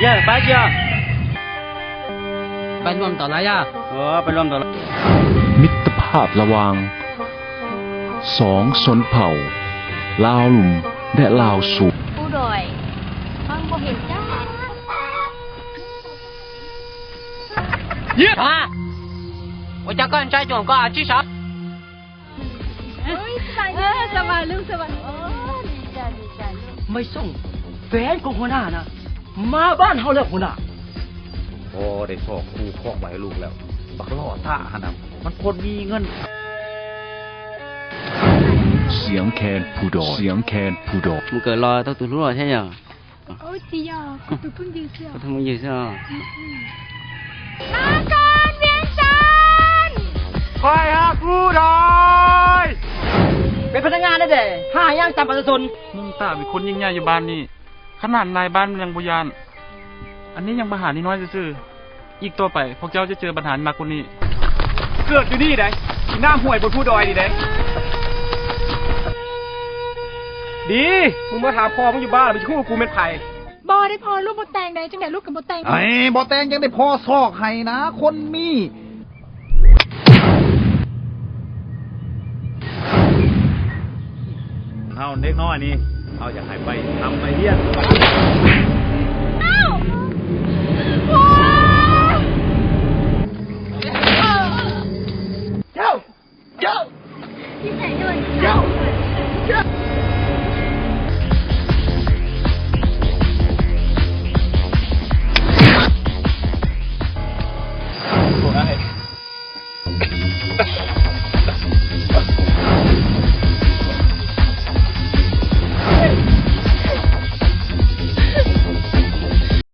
เย่ไปเจ้าไปรวมต่อไรอ่ะไปรวมต่อมิตรภาพระหว่างสองชนเผ่าลาวหลุมและลาวสูบผู้ดอยฟังบ่เห็นจ้าเยี่ยม我家个人在中国至少สบายลูกสบายดีจ้าดีจ้าไม่ส่งแฟนของหัวหน้านะมาบ้านเฮาแล้วหัวหน้าพอได้สอกครูคอกไว้ลูกแล้วบักล่อท่าหนมันคนมีเงินเสียงแคนผู้ดอยเสียงแคนผู้ดอยมึงเกิดรอต้องตื่นรู้ใช่ยังโอ้จีอ่ะกูเพิ่งยืนเสื้อกูทำมึงยืนเสื้อมาก่อนเวียงจันทร์คอยหาผู้ดอยเป็นพนักงานได้เด้หาย่างตามประชาชนมึงตาเป็นคนยิ่งใหญ่อยู่บ้านนี่ขนาดนายบ้านยังบุยานอันนี้ยังปัญหานี่น้อยซื่ออีกตัวไปพวกเจ้าจะเจอปัญหามากกว่านี้เกิดอยู่นี่ได้น้ำห่วยบนผู้ดอยนี่ได้ดีมึงมาถามพ่อมึงอยู่บ้านไปคู่กูเป็นไผ่บอได้พอลูกบดแตงได้จังไหนลูกกับบดแตงไอ้บอแตงยังได้พ่อซอกให้นะคนมีเฮาเด็กน้อยนี่เฮาอยากให้ไปทำไปเรียน